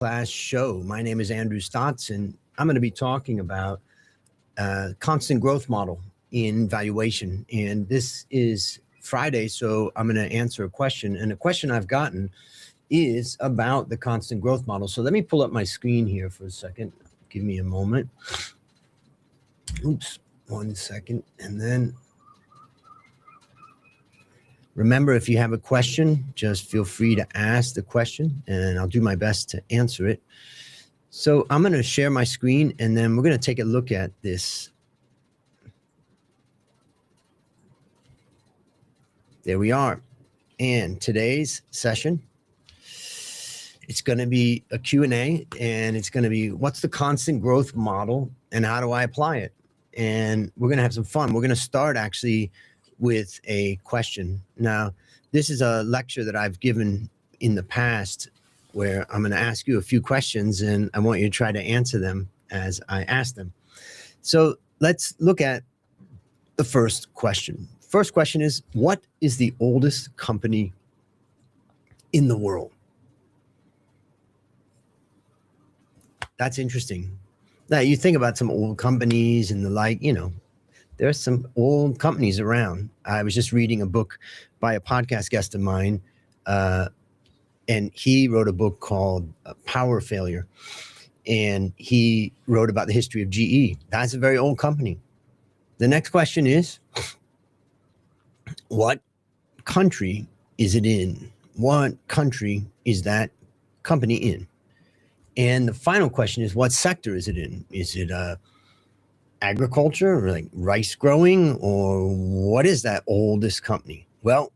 Class Show. My name is Andrew Stotts, and I'm going to be talking about constant growth model in valuation. And this is Friday, so I'm going to answer a question. And the question I've gotten is about the constant growth model. So let me pull up my screen here for a second. Give me a moment. Oops, 1 second. And then remember, if you have a question, just feel free to ask the question and I'll do my best to answer it. So I'm going to share my screen and then we're going to take a look at this. There we are. And today's session, it's going to be a Q&A, and it's going to be, what's the constant growth model and how do I apply it? And we're going to have some fun. We're going to start actually with a question. Now, this is a lecture that I've given in the past where I'm going to ask you a few questions and I want you to try to answer them as I ask them. So let's look at the first question. First question is, what is the oldest company in the world? That's interesting. Now, you think about some old companies and the like, you know, there's some old companies around. I was just reading a book by a podcast guest of mine, and he wrote a book called Power Failure. And he wrote about the history of GE. That's a very old company. The next question is, what country is it in? What country is that company in? And the final question is, what sector is it in? Is it agriculture, or like rice growing, or what is that oldest company? Well,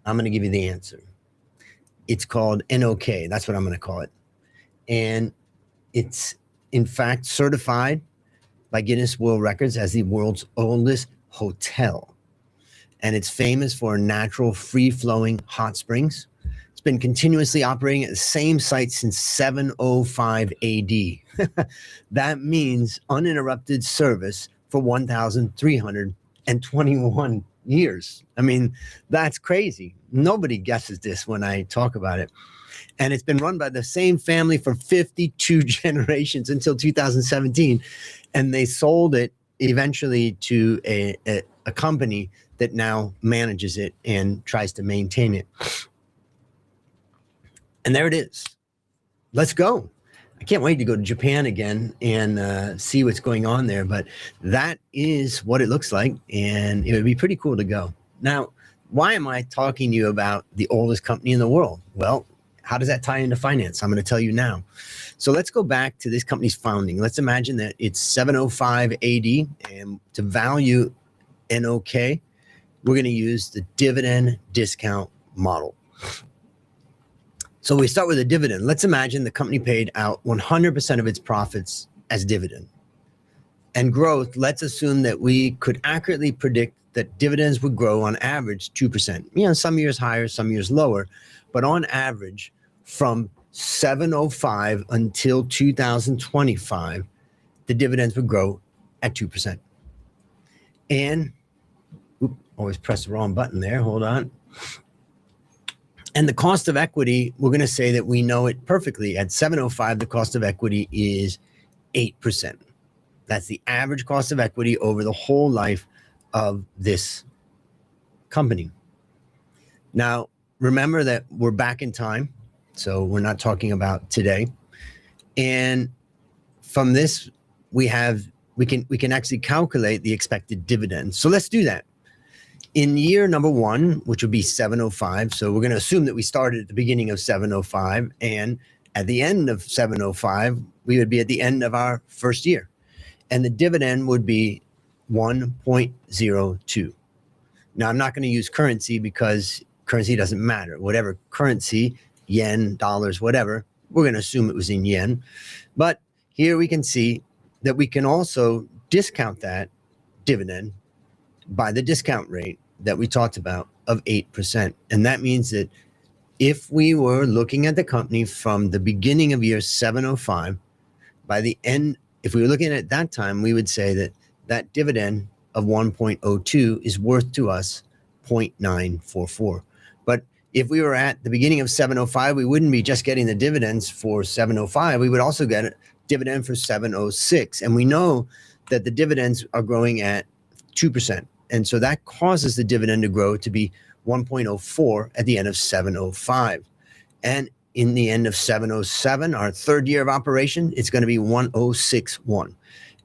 I'm going to give you the answer. It's called NOK. That's what I'm going to call it. And it's, in fact, certified by Guinness World Records as the world's oldest hotel. And it's famous for natural, free-flowing hot springs. It's been continuously operating at the same site since 705 AD. That means uninterrupted service for 1,321 years. I mean, that's crazy. Nobody guesses this when I talk about it. And it's been run by the same family for 52 generations until 2017. And they sold it eventually to a company that now manages it and tries to maintain it. And there it is. Let's go. I can't wait to go to Japan again and see what's going on there. But that is what it looks like. And it would be pretty cool to go. Now, why am I talking to you about the oldest company in the world? Well, how does that tie into finance? I'm going to tell you now. So let's go back to this company's founding. Let's imagine that it's 705 AD. And to value NOK, we're going to use the dividend discount model. So we start with a dividend. Let's imagine the company paid out 100% of its profits as dividend. And growth, let's assume that we could accurately predict that dividends would grow on average 2%. You know, some years higher, some years lower, but on average from 705 until 2025, the dividends would grow at 2%. And, always press the wrong button there, hold on. And the cost of equity, we're going to say that we know it perfectly. At 705, the cost of equity is 8%. That's the average cost of equity over the whole life of this company. Now, remember that we're back in time, so we're not talking about today. And from this, we can actually calculate the expected dividend. So let's do that. In year number one, which would be 705, so we're going to assume that we started at the beginning of 705, and at the end of 705, we would be at the end of our first year. And the dividend would be 1.02. Now, I'm not going to use currency because currency doesn't matter. Whatever currency, yen, dollars, whatever, we're going to assume it was in yen. But here we can see that we can also discount that dividend by the discount rate that we talked about of 8%. And that means that if we were looking at the company from the beginning of year 705, by the end, if we were looking at that time, we would say that that dividend of 1.02 is worth to us 0.944. But If we were at the beginning of 705, we wouldn't be just getting the dividends for 705. We would also get a dividend for 706. And we know that the dividends are growing at 2%. And so that causes the dividend to grow to be 1.04 at the end of 705. And in the end of 707, our third year of operation, it's going to be 1061.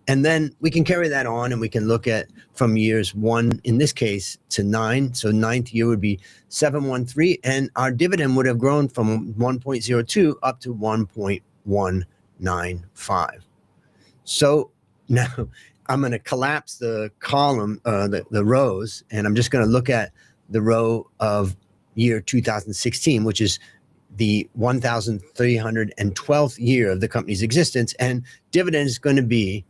And then we can carry that on and we can look at from years 1, in this case, to 9. So ninth year would be 713. And our dividend would have grown from 1.02 up to 1.195. So now I'm going to collapse the column, the rows, and I'm just going to look at the row of year 2016, which is the 1,312th year of the company's existence. And dividend is going to be,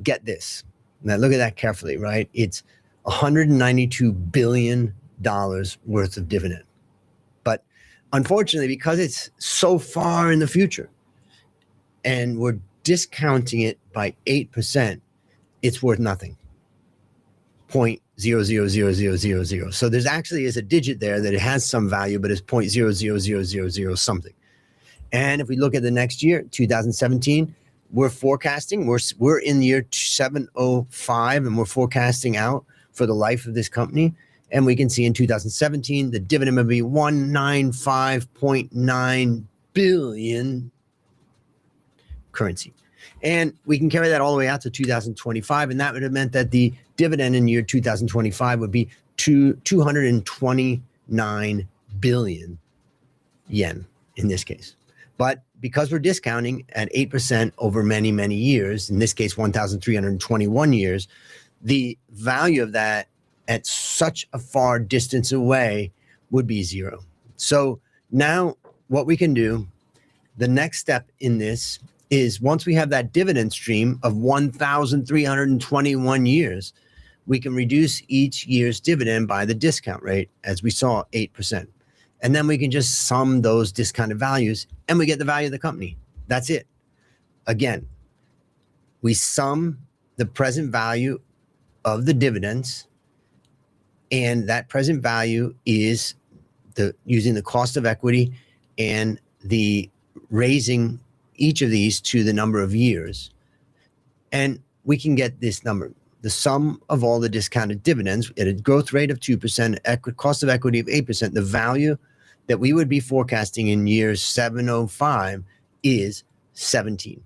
get this. Now look at that carefully, right? It's $192 billion worth of dividend. But unfortunately, because it's so far in the future and we're discounting it by 8%, it's worth nothing. 0.000000. So there's actually is a digit there that it has some value, but it's 0.00000 something. And if we look at the next year, 2017, we're forecasting, we're in the year 705, and we're forecasting out for the life of this company. And we can see in 2017, the dividend will be 195.9 billion currency. And we can carry that all the way out to 2025. And that would have meant that the dividend in year 2025 would be 229 billion yen in this case. But because we're discounting at 8% over many, many years, in this case, 1,321 years, the value of that at such a far distance away would be 0. So now what we can do, the next step in this is once we have that dividend stream of 1,321 years, we can reduce each year's dividend by the discount rate, as we saw, 8%. And then we can just sum those discounted values and we get the value of the company. That's it. Again, we sum the present value of the dividends, and that present value is using the cost of equity and the raising each of these to the number of years. And we can get this number, the sum of all the discounted dividends at a growth rate of 2%, cost of equity of 8%, the value that we would be forecasting in year 705 is 17.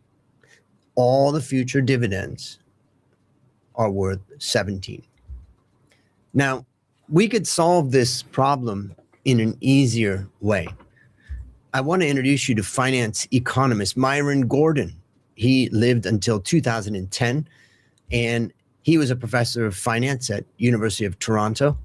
All the future dividends are worth 17. Now, we could solve this problem in an easier way. I want to introduce you to finance economist Myron Gordon. He lived until 2010, and he was a professor of finance at University of Toronto.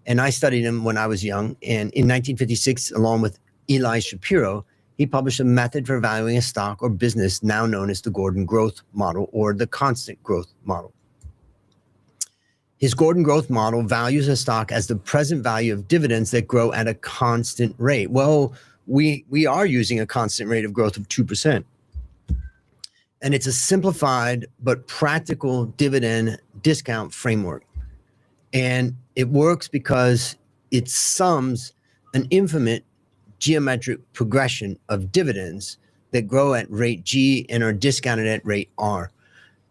And I studied him when I was young. And in 1956, along with Eli Shapiro, he published a method for valuing a stock or business now known as the Gordon Growth Model or the Constant Growth Model. His Gordon Growth Model values a stock as the present value of dividends that grow at a constant rate. Well, we are using a constant rate of growth of 2%. And it's a simplified but practical dividend discount framework. And it works because it sums an infinite geometric progression of dividends that grow at rate G and are discounted at rate R.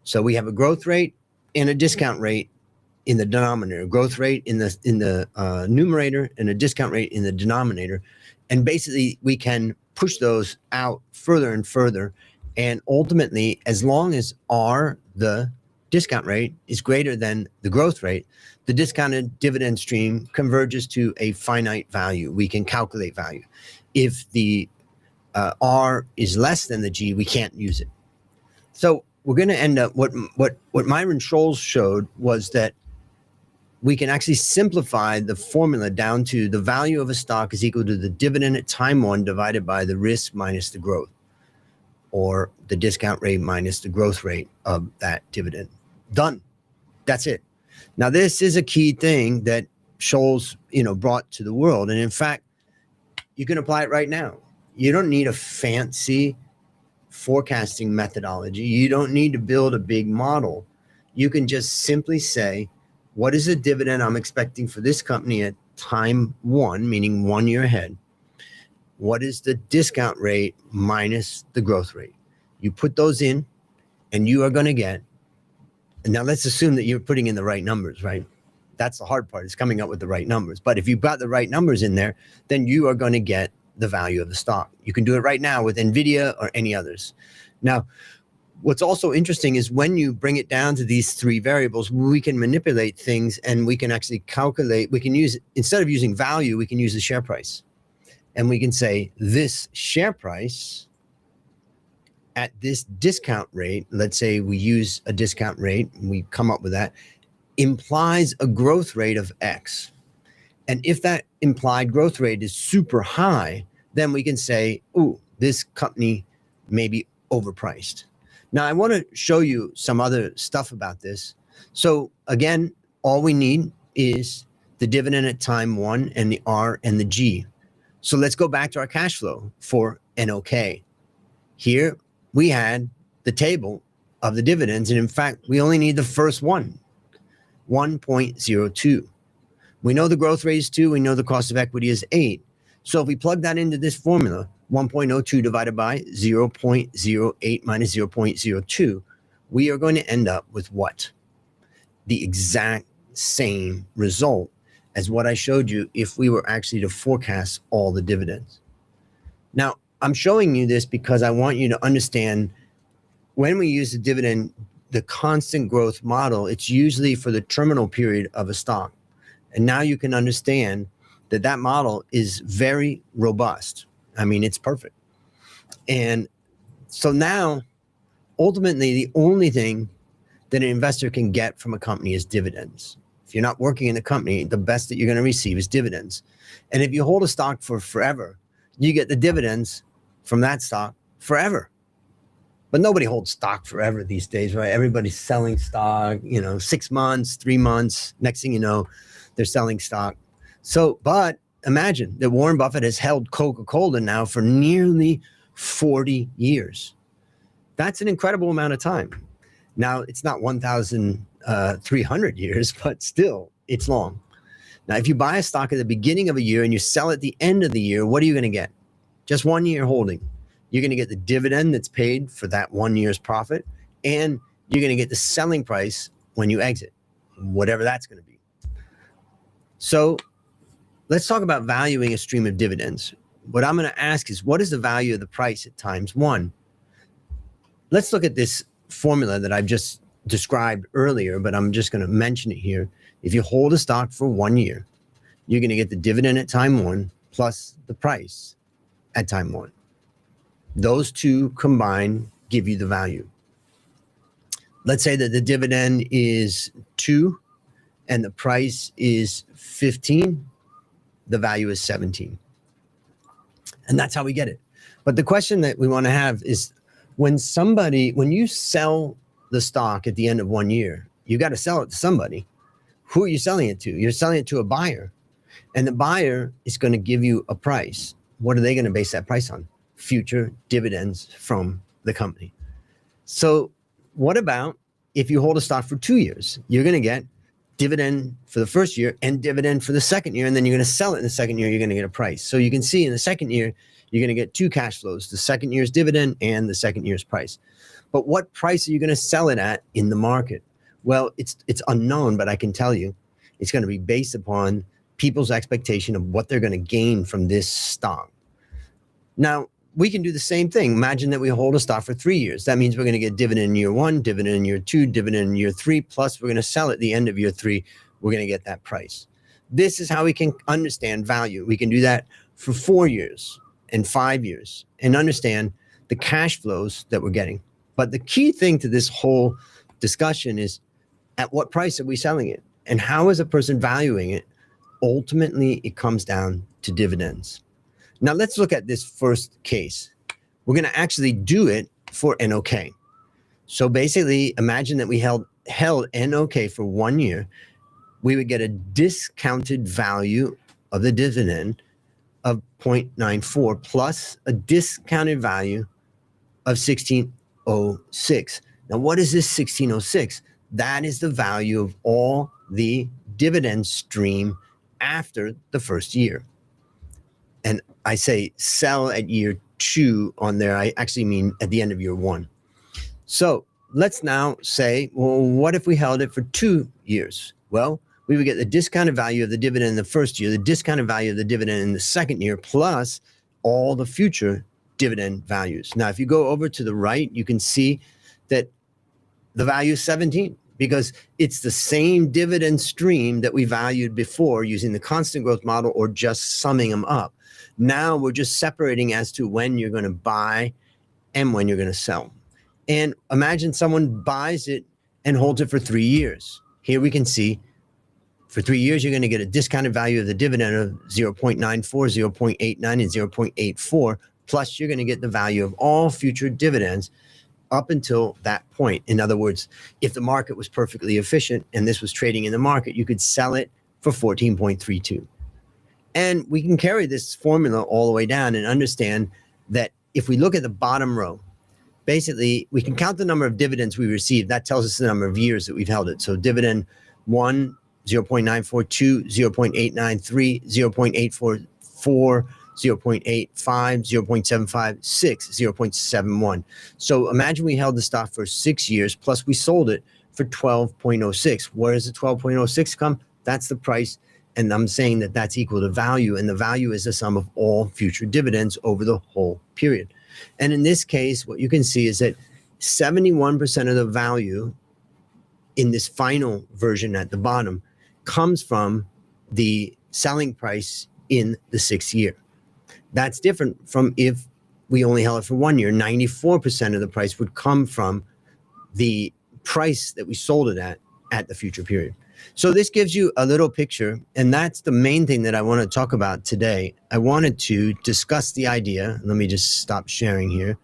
So we have a growth rate and a discount rate in the denominator, growth rate in the numerator and a discount rate in the denominator. And basically we can push those out further and further. And ultimately, as long as R, the discount rate, is greater than the growth rate, the discounted dividend stream converges to a finite value. We can calculate value. If the R is less than the G, we can't use it. So we're going to end up, what Myron Scholes showed was that we can actually simplify the formula down to the value of a stock is equal to the dividend at time 1 divided by the risk minus the growth, or the discount rate minus the growth rate of that dividend. Done. That's it. Now, this is a key thing that Scholes, brought to the world. And in fact, you can apply it right now. You don't need a fancy forecasting methodology. You don't need to build a big model. You can just simply say, what is the dividend I'm expecting for this company at time 1, meaning 1 year ahead. What is the discount rate minus the growth rate? You put those in, and you are going to get, and now let's assume that you're putting in the right numbers, right? That's the hard part, is coming up with the right numbers. But if you've got the right numbers in there, then you are going to get the value of the stock. You can do it right now with NVIDIA or any others. Now, what's also interesting is when you bring it down to these 3 variables, we can manipulate things, and we can actually calculate. We can use, instead of using value, we can use the share price. And we can say this share price at this discount rate, let's say we use a discount rate, and we come up with that, implies a growth rate of X. And if that implied growth rate is super high, then we can say, ooh, this company may be overpriced. Now, I want to show you some other stuff about this. So again, all we need is the dividend at time 1 and the R and the G. So let's go back to our cash flow for NOK. Here we had the table of the dividends, and in fact, we only need the first one, 1.02. We know the growth rate is 2. We know the cost of equity is 8. So if we plug that into this formula, 1.02 divided by 0.08 minus 0.02, we are going to end up with what? The exact same result as what I showed you if we were actually to forecast all the dividends. Now, I'm showing you this because I want you to understand when we use the dividend, the constant growth model, it's usually for the terminal period of a stock. And now you can understand that that model is very robust. I mean, it's perfect. And so now, ultimately, the only thing that an investor can get from a company is dividends. If you're not working in the company, the best that you're going to receive is dividends. And if you hold a stock for forever, you get the dividends from that stock forever. But nobody holds stock forever these days, right? Everybody's selling stock, 6 months, 3 months. Next thing you know, they're selling stock. So, but imagine that Warren Buffett has held Coca-Cola now for nearly 40 years. That's an incredible amount of time. Now, it's not 1,300 years, but still, it's long. Now, if you buy a stock at the beginning of a year and you sell at the end of the year, what are you going to get? Just 1 year holding. You're going to get the dividend that's paid for that 1 year's profit, and you're going to get the selling price when you exit, whatever that's going to be. So let's talk about valuing a stream of dividends. What I'm going to ask is, what is the value of the price at times 1? Let's look at this formula that I've just described earlier, but I'm just going to mention it here. If you hold a stock for 1 year, you're going to get the dividend at time 1 plus the price at time 1. Those two combined give you the value. Let's say that the dividend is 2 and the price is 15. The value is 17. And that's how we get it. But the question that we want to have is, when you sell the stock at the end of 1 year, you got to sell it to somebody. Who are you selling it to? You're selling it to a buyer. And the buyer is going to give you a price. What are they going to base that price on? Future dividends from the company. So what about if you hold a stock for 2 years? You're going to get dividend for the first year and dividend for the second year, and then you're going to sell it in the second year, you're going to get a price. So you can see in the second year, you're going to get 2 cash flows, the second year's dividend and the second year's price. But what price are you going to sell it at in the market? Well, it's unknown, but I can tell you it's going to be based upon people's expectation of what they're going to gain from this stock. Now, we can do the same thing. Imagine that we hold a stock for 3 years. That means we're going to get dividend in year 1, dividend in year 2, dividend in year 3, plus we're going to sell at the end of year 3. We're going to get that price. This is how we can understand value. We can do that for 4 years and 5 years and understand the cash flows that we're getting. But the key thing to this whole discussion is, at what price are we selling it? And how is a person valuing it? Ultimately, it comes down to dividends. Now, let's look at this first case. We're going to actually do it for NOK. So basically, imagine that we held NOK for 1 year. We would get a discounted value of the dividend of 0.94 plus a discounted value of 1606. Now, what is this 1606? That is the value of all the dividend stream after the first year. And I say sell at year 2 on there. I actually mean at the end of year 1. So let's now say, well, what if we held it for 2 years? Well, we would get the discounted value of the dividend in the first year, the discounted value of the dividend in the second year, plus all the future dividend values. Now, if you go over to the right, you can see that the value is 17 because it's the same dividend stream that we valued before using the constant growth model or just summing them up. Now we're just separating as to when you're going to buy and when you're going to sell. And imagine someone buys it and holds it for 3 years. Here we can see for 3 years, you're going to get a discounted value of the dividend of 0.94, 0.89, and 0.84. Plus, you're going to get the value of all future dividends up until that point. In other words, if the market was perfectly efficient and this was trading in the market, you could sell it for 14.32. And we can carry this formula all the way down and understand that if we look at the bottom row, basically, we can count the number of dividends we received. That tells us the number of years that we've held it. So dividend 1, 0.942, 0.893, 0.844, 0.85, 0.75, 6, 0.71. So imagine we held the stock for 6 years, plus we sold it for 12.06. Where does the 12.06 come? That's the price. And I'm saying that that's equal to value. And the value is the sum of all future dividends over the whole period. And in this case, what you can see is that 71% of the value in this final version at the bottom comes from the selling price in the 6th year. That's different from if we only held it for 1 year. 94% of the price would come from the price that we sold it at the future period. So this gives you a little picture, and that's the main thing that I want to talk about today. I wanted to discuss the idea. Let me just stop sharing here.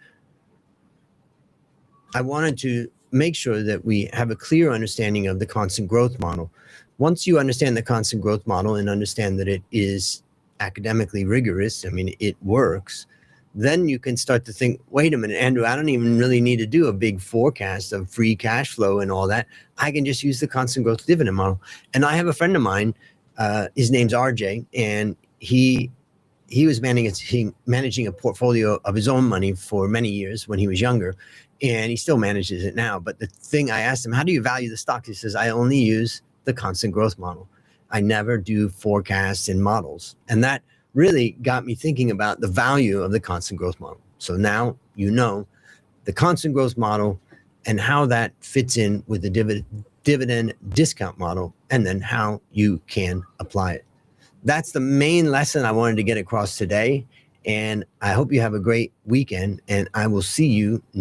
I wanted to make sure that we have a clear understanding of the constant growth model. Once you understand the constant growth model and understand that it is academically rigorous, I mean, it works, then you can start to think, wait a minute, Andrew, I don't even really need to do a big forecast of free cash flow and all that. I can just use the constant growth dividend model. And I have a friend of mine, his name's RJ, and he was managing a portfolio of his own money for many years when he was younger, and he still manages it now. But the thing I asked him, how do you value the stock? He says, I only use the constant growth model. I never do forecasts and models. And that really got me thinking about the value of the constant growth model. So now you know the constant growth model and how that fits in with the dividend discount model, and then how you can apply it. That's the main lesson I wanted to get across today. And I hope you have a great weekend, and I will see you